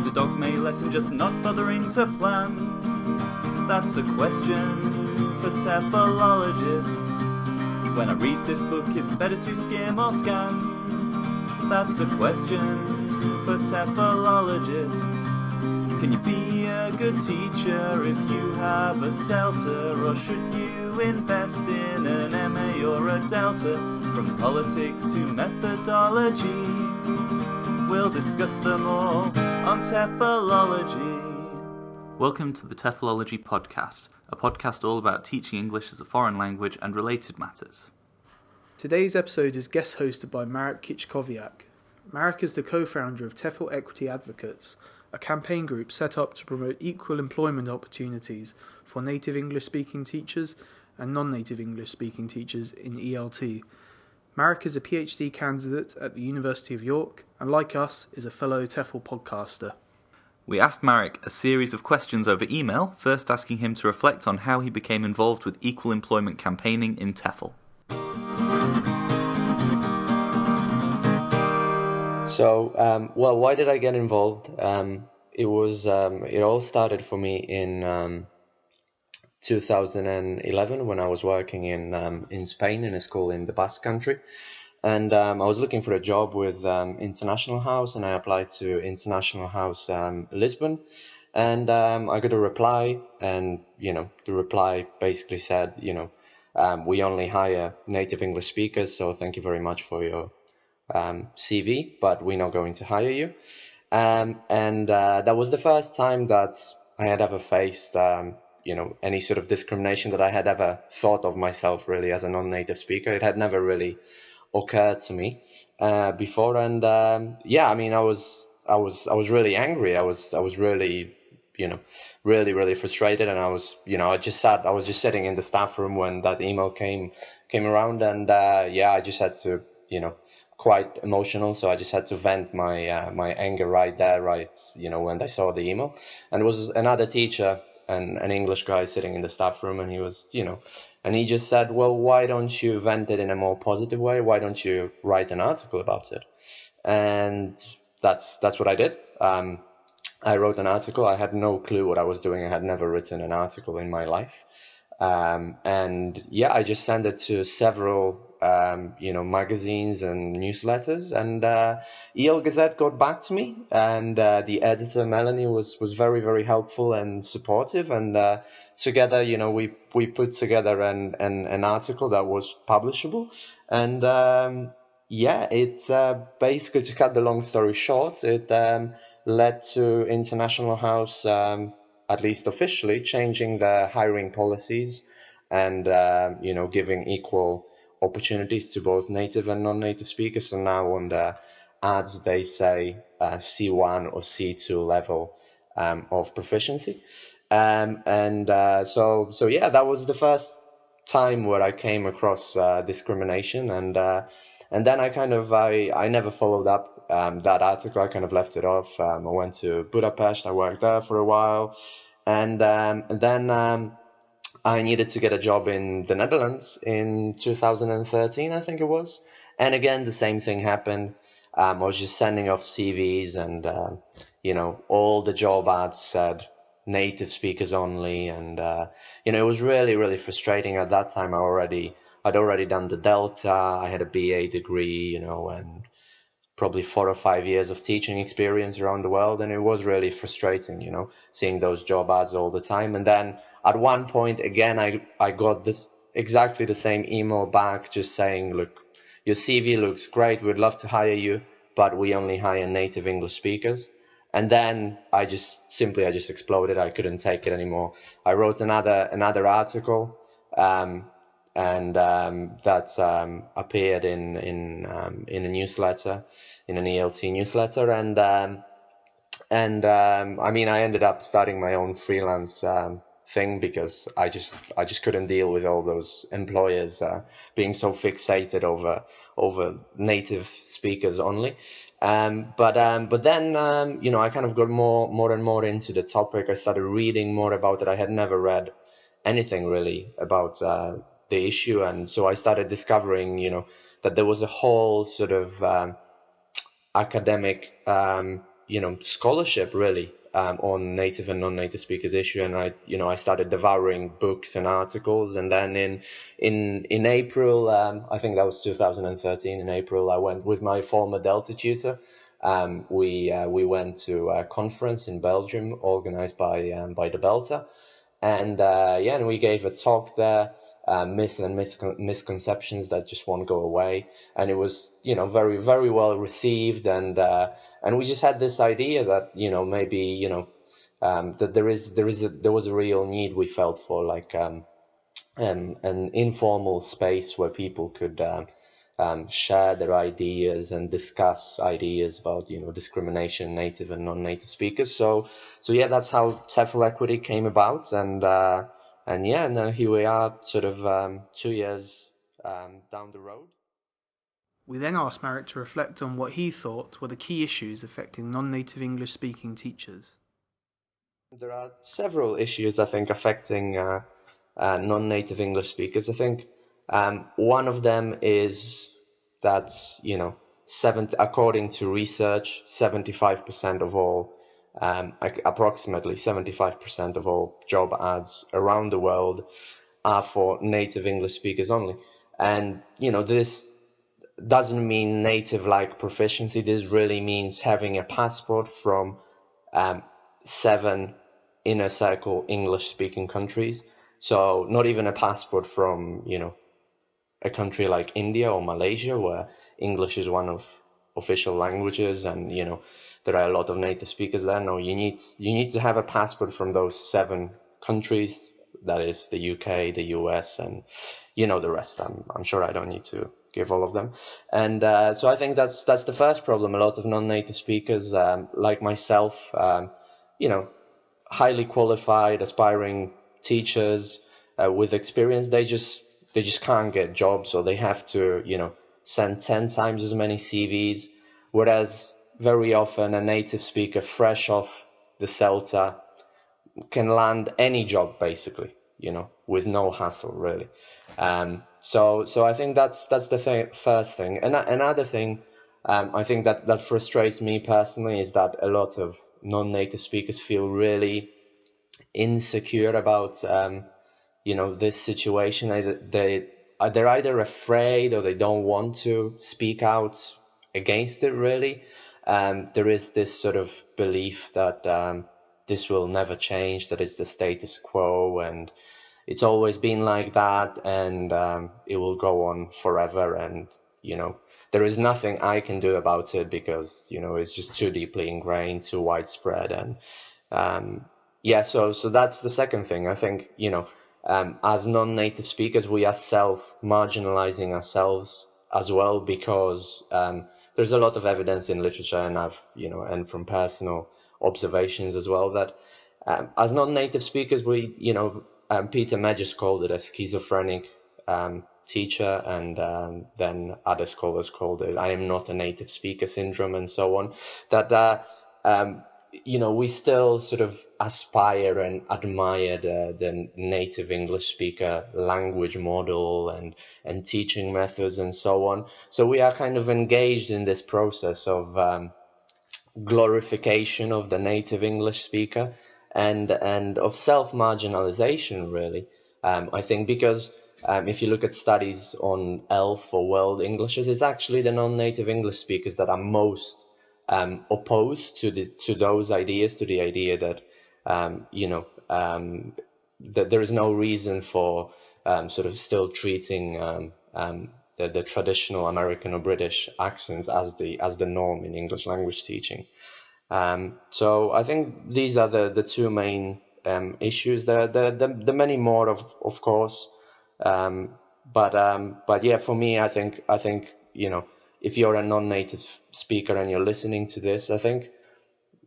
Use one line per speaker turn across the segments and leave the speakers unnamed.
Is a dogma lesson just not bothering to plan? That's a question for TEFLologists. When I read this book, is it better to skim or scan? That's a question for TEFLologists. Can you be a good teacher if you have a CELTA? Or should you invest in an MA or a Delta? From politics to methodology, we'll discuss them all on TEFLology. Welcome to the TEFLology podcast, a podcast all about teaching English as a foreign language and related matters.
Today's episode is guest hosted by Marek Kiczkowiak. Marek is the co-founder of TEFL Equity Advocates, a campaign group set up to promote equal employment opportunities for native English-speaking teachers and non-native English-speaking teachers in ELT. Marek is a PhD candidate at the University of York and, like us, is a fellow TEFL podcaster.
We asked Marek a series of questions over email, first asking him to reflect on how he became involved with equal employment campaigning in TEFL.
So, why did I get involved? It all started for me in 2011 when I was working in Spain in a school in the Basque Country, and I was looking for a job with International House, and I applied to International House Lisbon, and I got a reply, and the reply basically said, we only hire native English speakers, so thank you very much for your CV, but we're not going to hire you. And that was the first time that I had ever faced, any sort of discrimination that I had ever thought of myself really as a non-native speaker. It had never really occurred to me before. And I was really angry. I was really, really frustrated. And I was just sitting in the staff room when that email came around. And I just had to, quite emotional, so I just had to vent my my anger right there, when I saw the email. And it was another teacher, an English guy sitting in the staff room, and he was, and he just said, well, why don't you vent it in a more positive way? Why don't you write an article about it? And that's what I did. I wrote an article. I had no clue what I was doing. I had never written an article in my life. I just sent it to several magazines and newsletters, and EL Gazette got back to me, and the editor Melanie was very, very helpful and supportive, and together we put together an article that was publishable, and it basically, to cut the long story short, it led to International House, at least officially, changing their hiring policies and giving equal opportunities to both native and non-native speakers. So now on the ads they say C1 or C2 level of proficiency, that was the first time where I came across discrimination, and then I never followed up that article. I kind of left it off. I went to Budapest. I worked there for a while, and then I needed to get a job in the Netherlands in 2013, I think it was. And again, the same thing happened. I was just sending off CVs, and, all the job ads said native speakers only. And, it was really, really frustrating. At that time, I'd already done the Delta. I had a BA degree, and probably 4 or 5 years of teaching experience around the world. And it was really frustrating, seeing those job ads all the time. And then at one point, again, I got this exactly the same email back, just saying, look, your CV looks great. We'd love to hire you, but we only hire native English speakers. And then I just exploded. I couldn't take it anymore. I wrote another article, that appeared in a newsletter, in an ELT newsletter, and I ended up starting my own freelance thing, because I just couldn't deal with all those employers being so fixated over native speakers only. But then I kind of got more and more into the topic. I started reading more about it. I had never read anything really about the issue, and so I started discovering that there was a whole sort of academic scholarship really on native and non-native speakers issue, and I started devouring books and articles. And then in April, I think that was 2013. In April, I went with my former Delta tutor. We went to a conference in Belgium organized by the Delta, and and we gave a talk there. Myth and misconceptions that just won't go away, and it was very, very well received, and we just had this idea that maybe that there was a real need we felt for, like an informal space where people could share their ideas and discuss ideas about discrimination, native and non-native speakers. So yeah, that's how TEFL Equity came about, and yeah, now here we are, sort of 2 years down the road.
We then asked Marek to reflect on what he thought were the key issues affecting non-native English-speaking teachers.
There are several issues, I think, affecting non-native English speakers. I think one of them is that, according to research, 75% of all, approximately 75% of all job ads around the world are for native English speakers only. And, this doesn't mean native-like proficiency. This really means having a passport from 7 inner circle English-speaking countries. So not even a passport from, a country like India or Malaysia, where English is one of official languages, and there are a lot of native speakers there. No, you need to have a passport from those 7 countries. That is the UK, the US, and the rest. I'm sure I don't need to give all of them. And so I think that's the first problem. A lot of non-native speakers, like myself, highly qualified, aspiring teachers with experience, they just can't get jobs, or they have to send 10 times as many CVs, whereas very often a native speaker fresh off the CELTA can land any job basically, with no hassle really. So I think that's the first thing. And another thing I think that frustrates me personally is that a lot of non-native speakers feel really insecure about this situation. They're either afraid or they don't want to speak out against it really. There is this sort of belief that this will never change, that it's the status quo, and it's always been like that, and it will go on forever, and there is nothing I can do about it because it's just too deeply ingrained, too widespread. And so that's the second thing. I think as non-native speakers, we are self-marginalizing ourselves as well, because there's a lot of evidence in literature, and and from personal observations as well, that as non-native speakers, we Peter Medges called it a schizophrenic teacher, and then other scholars called it "I am not a native speaker" syndrome, and so on. That we still sort of aspire and admire the native English speaker language model and teaching methods and so on. So we are kind of engaged in this process of glorification of the native English speaker, and of self-marginalization really. I think because if you look at studies on ELF or World Englishes, it's actually the non-native English speakers that are most opposed to those ideas, to the idea that that there is no reason for sort of still treating the traditional American or British accents as the norm in English language teaching. So I think these are the 2 main issues. There are many more, of course, but yeah, for me, I think if you're a non-native speaker and you're listening to this, I think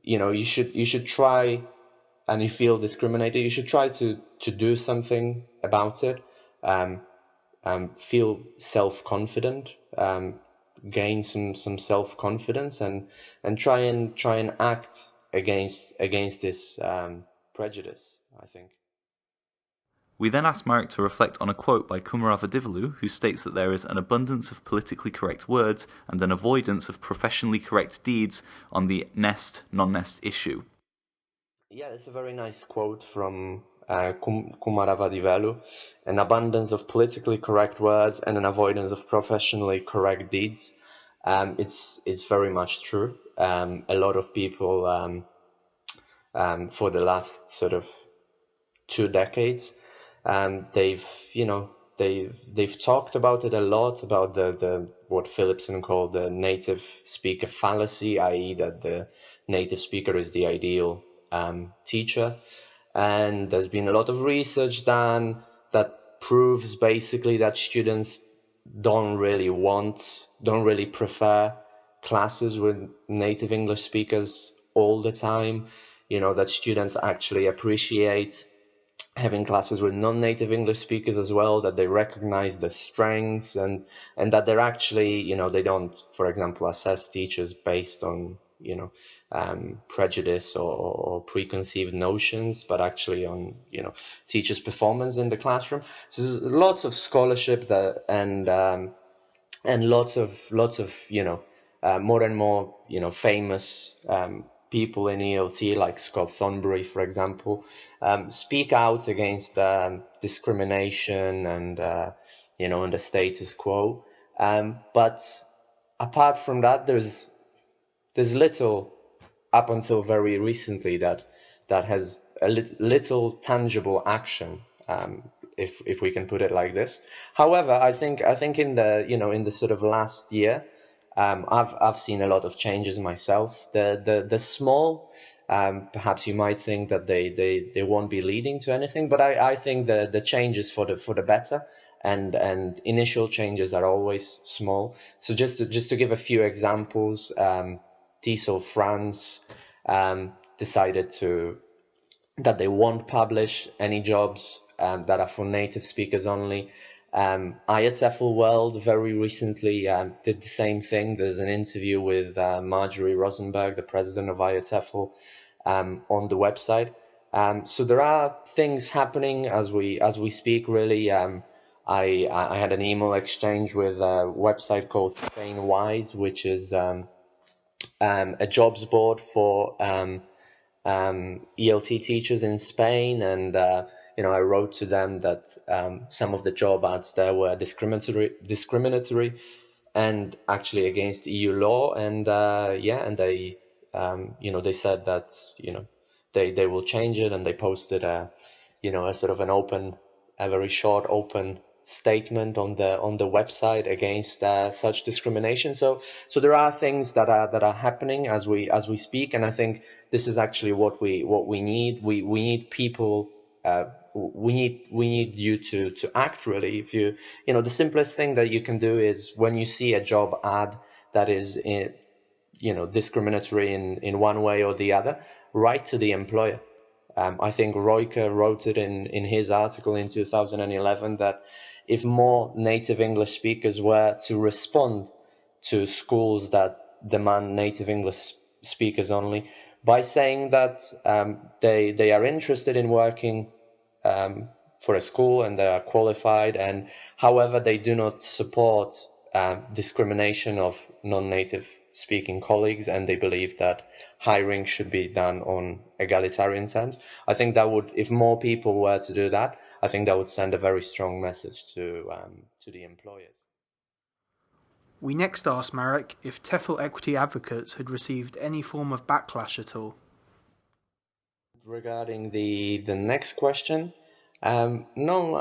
you should try, and you feel discriminated, you should try to do something about it. Feel self-confident, gain some self-confidence, and try and act against this prejudice, I think.
We then asked Marek to reflect on a quote by Kumarava Divalu, who states that there is an abundance of politically correct words and an avoidance of professionally correct deeds on the nest, non-nest issue.
Yeah, it's a very nice quote from Kumarava Divalu. An abundance of politically correct words and an avoidance of professionally correct deeds. It's very much true. A lot of people for the last sort of 2 decades, they've talked about it a lot, about the what Philipson called the native speaker fallacy, i.e. that the native speaker is the ideal teacher. And there's been a lot of research done that proves basically that students don't really prefer classes with native English speakers all the time. That students actually appreciate having classes with non-native English speakers as well, that they recognize the strengths and that they're actually, they don't, for example, assess teachers based on, prejudice or preconceived notions, but actually on, teachers' performance in the classroom. So there's lots of scholarship and lots of, more and more, famous, people in ELT, like Scott Thornbury, for example, speak out against discrimination and the status quo. But apart from that, there's little up until very recently that has a little tangible action, if we can put it like this. However, I think in the in the sort of last year, I've seen a lot of changes myself. The small, perhaps you might think that they won't be leading to anything, but I think the changes for the better, and initial changes are always small. So just to give a few examples, TESOL France decided that they won't publish any jobs that are for native speakers only. TEFL World very recently did the same thing. There's an interview with Marjorie Rosenberg, the president of TEFL, on the website. So there are things happening as we speak, really. I had an email exchange with a website called Spain Wise, which is a jobs board for ELT teachers in Spain, and I wrote to them that some of the job ads there were discriminatory and actually against EU law, and and they they said that they will change it, and they posted a sort of a very short open statement on the website against such discrimination. So there are things that are happening as we speak, and I think this is actually what we need. We need people. We need you to act, really. If the simplest thing that you can do is, when you see a job ad that is discriminatory in one way or the other, write to the employer. I think Royker wrote it in his article in 2011 that if more native English speakers were to respond to schools that demand native English speakers only, by saying that they are interested in working for a school and they are qualified, and however they do not support discrimination of non-native speaking colleagues, and they believe that hiring should be done on egalitarian terms. I think that would, if more people were to do that, I think that would send a very strong message to the employers.
We next asked Marek if TEFL Equity Advocates had received any form of backlash at all.
Regarding the next question, no,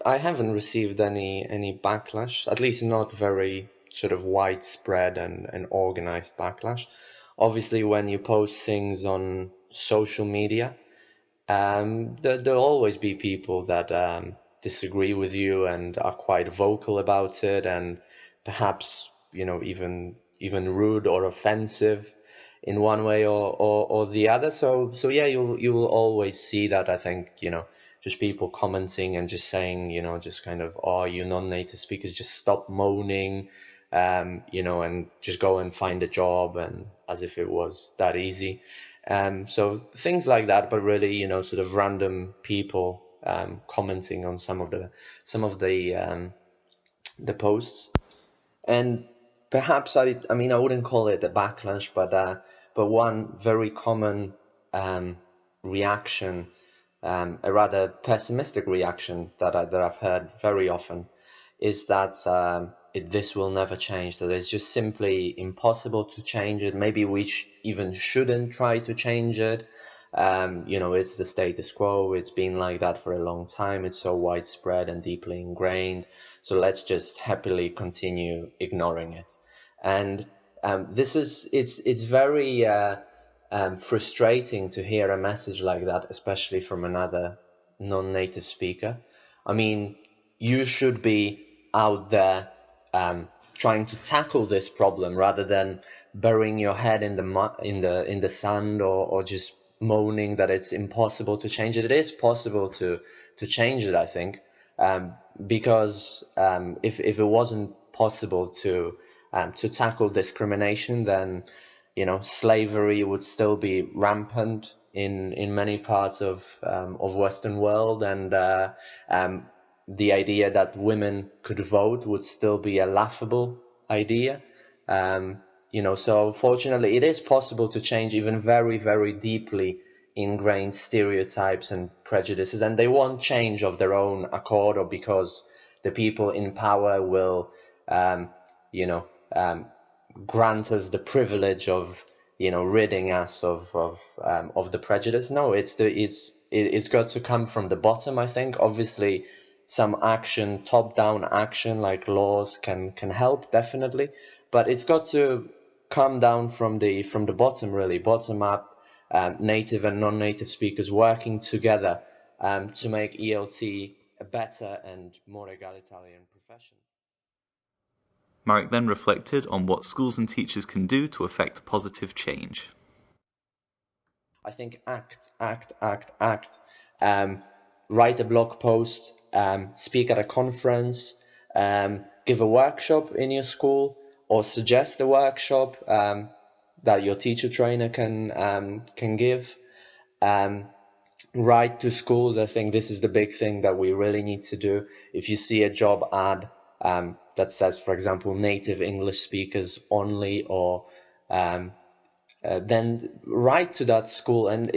I haven't received any backlash, at least not very sort of widespread and organized backlash. Obviously, when you post things on social media, there'll always be people that disagree with you and are quite vocal about it, and perhaps even rude or offensive in one way or the other. So yeah, you will always see that. I think just people commenting and just saying just kind of, oh, you non-native speakers, just stop moaning, and just go and find a job, and as if it was that easy. So things like that, but really sort of random people commenting on some of the posts. And perhaps I wouldn't call it a backlash, but one very common reaction, a rather pessimistic reaction that I've heard very often, is that this will never change. That it's just simply impossible to change it. Maybe we even shouldn't try to change it. It's the status quo. It's been like that for a long time. It's so widespread and deeply ingrained. So let's just happily continue ignoring it. And it's very frustrating to hear a message like that, especially from another non-native speaker. I mean, you should be out there trying to tackle this problem rather than burying your head in the sand or just moaning that it's impossible to change it. It is possible to change it, I think, because if it wasn't possible to tackle discrimination, then slavery would still be rampant in many parts of Western world, and the idea that women could vote would still be a laughable idea. So fortunately, it is possible to change even very, very deeply ingrained stereotypes and prejudices, and they won't change of their own accord or because the people in power will, grant us the privilege of, ridding us of the prejudice. No, it's got to come from the bottom, I think. Obviously, some action, top-down action like laws can help, definitely, but it's got to come down from the bottom, really, bottom up. Native and non-native speakers working together to make ELT a better and more egalitarian profession.
Marek then reflected on what schools and teachers can do to effect positive change.
I think act. Write a blog post, speak at a conference, give a workshop in your school, or suggest a workshop that your teacher trainer can give. Write to schools. I think this is the big thing that we really need to do. If you see a job ad that says, for example, native English speakers only, or then write to that school. And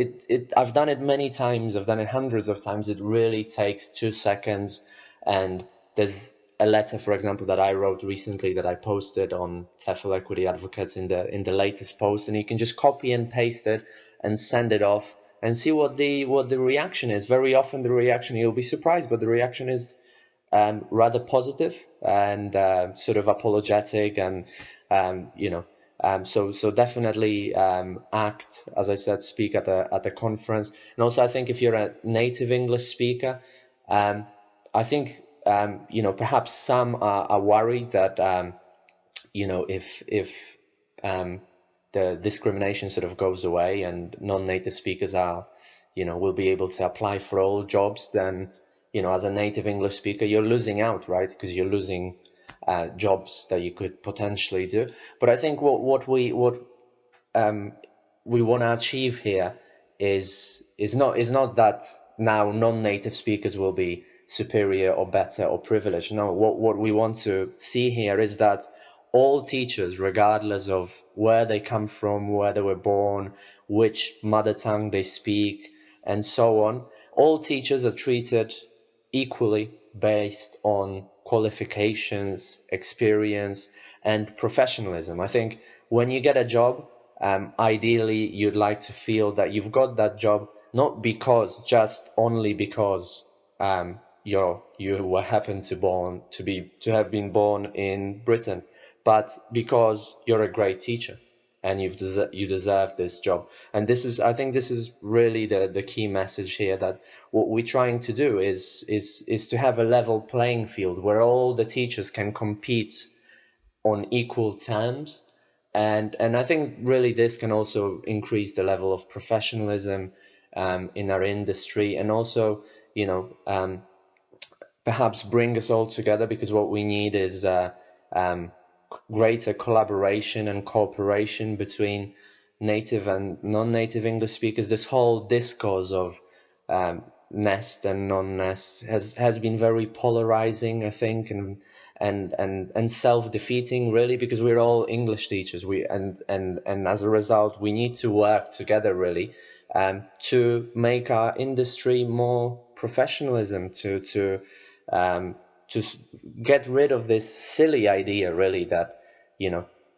I've done it many times. I've done it hundreds of times. It really takes 2 seconds. And there's a letter, for example, that I wrote recently that I posted on TEFL Equity Advocates in the latest post, and you can just copy and paste it and send it off and see what the reaction is. Very often the reaction, you'll be surprised, but the reaction is rather positive and sort of apologetic, and so definitely act, as I said, speak at a conference. And also, I think if you're a native English speaker, I think perhaps some are worried that if the discrimination sort of goes away and non-native speakers will be able to apply for all jobs, then as a native English speaker, you're losing out, right? Because you're losing jobs that you could potentially do. But I think what we want to achieve here is not that now non-native speakers will be superior or better or privileged. No, what we want to see here is that all teachers, regardless of where they come from, where they were born, which mother tongue they speak, and so on, all teachers are treated equally based on qualifications, experience, and professionalism. I think when you get a job, ideally you'd like to feel that you've got that job not only because you happen to have been born in Britain, but because you're a great teacher and you deserve this job. And I think this is really the key message here, that what we're trying to do is to have a level playing field where all the teachers can compete on equal terms. And I think really this can also increase the level of professionalism in our industry, and also perhaps bring us all together, because what we need is greater collaboration and cooperation between native and non-native English speakers. This whole discourse of nest and non-nest has been very polarizing, I think, and self-defeating, really, because we're all English teachers. And as a result, we need to work together, really, to make our industry more professionalism, to get rid of this silly idea, really, that,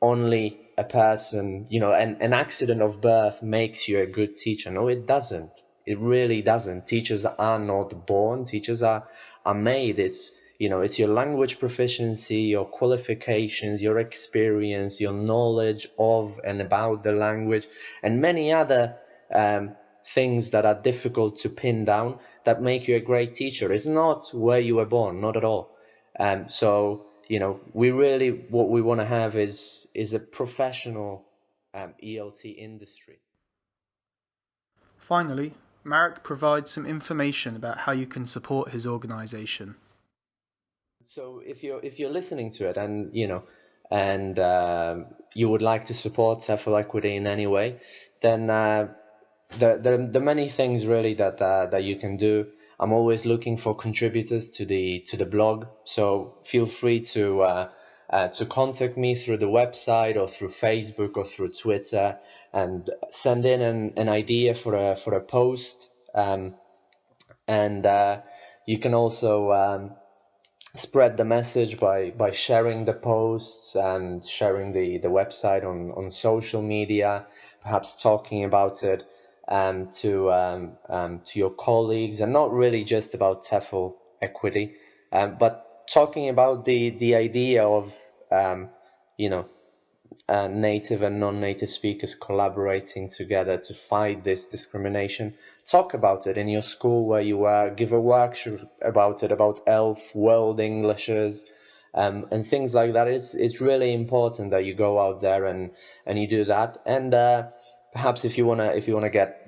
only a person, an accident of birth makes you a good teacher. No, it doesn't. It really doesn't. Teachers are not born. Teachers are made. It's your language proficiency, your qualifications, your experience, your knowledge of and about the language, and many other things that are difficult to pin down that make you a great teacher. It's not where you were born, not at all. So we really, what we want to have is a professional ELT industry.
Finally, Marek provides some information about how you can support his organisation.
So if you're listening to it and you would like to support TEFL Equity in any way, then there are many things really that you can do. I'm always looking for contributors to the blog, so feel free to contact me through the website or through Facebook or through Twitter, and send in an idea for a post, and you can also spread the message by sharing the posts and sharing the website on social media, perhaps talking about it to your colleagues, and not really just about TEFL Equity, but talking about the idea of native and non-native speakers collaborating together to fight this discrimination. Talk about it in your school where you are. Give a workshop about it, about ELF, World Englishes, and things like that. It's really important that you go out there and you do that. And perhaps if you wanna get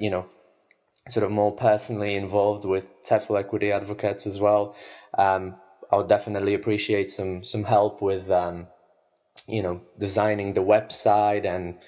sort of more personally involved with TEFL Equity Advocates as well, I would definitely appreciate some help with designing the website, and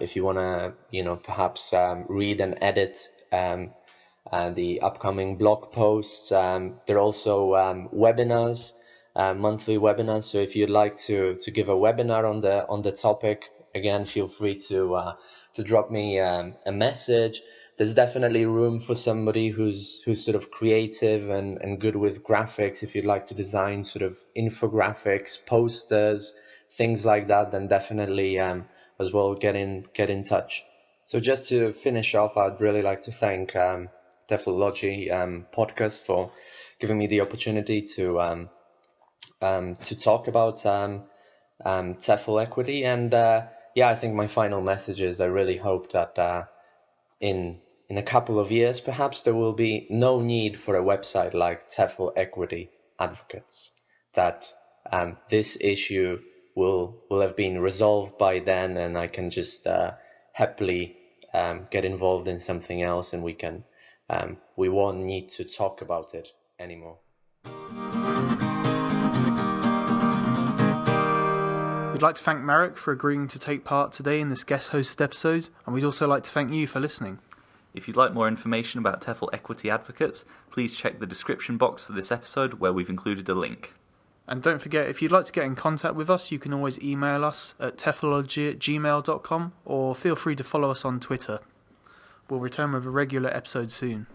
if you want to perhaps read and edit the upcoming blog posts. There are also webinars, monthly webinars, so if you'd like to give a webinar on the topic, again, feel free to drop me a message. There's definitely room for somebody who's sort of creative and good with graphics. If you'd like to design sort of infographics, posters, things like that, then definitely as well get in touch. So just to finish off, I'd really like to thank TEFLology podcast for giving me the opportunity to talk about TEFL Equity. And I think my final message is I really hope that in a couple of years, perhaps there will be no need for a website like TEFL Equity Advocates, that this issue will have been resolved by then, and I can just happily get involved in something else, and we won't need to talk about it anymore.
We'd like to thank Marek for agreeing to take part today in this guest-hosted episode, and we'd also like to thank you for listening.
If you'd like more information about TEFL Equity Advocates, please check the description box for this episode, where we've included a link.
And don't forget, if you'd like to get in contact with us, you can always email us at TEFLology@gmail.com, or feel free to follow us on Twitter. We'll return with a regular episode soon.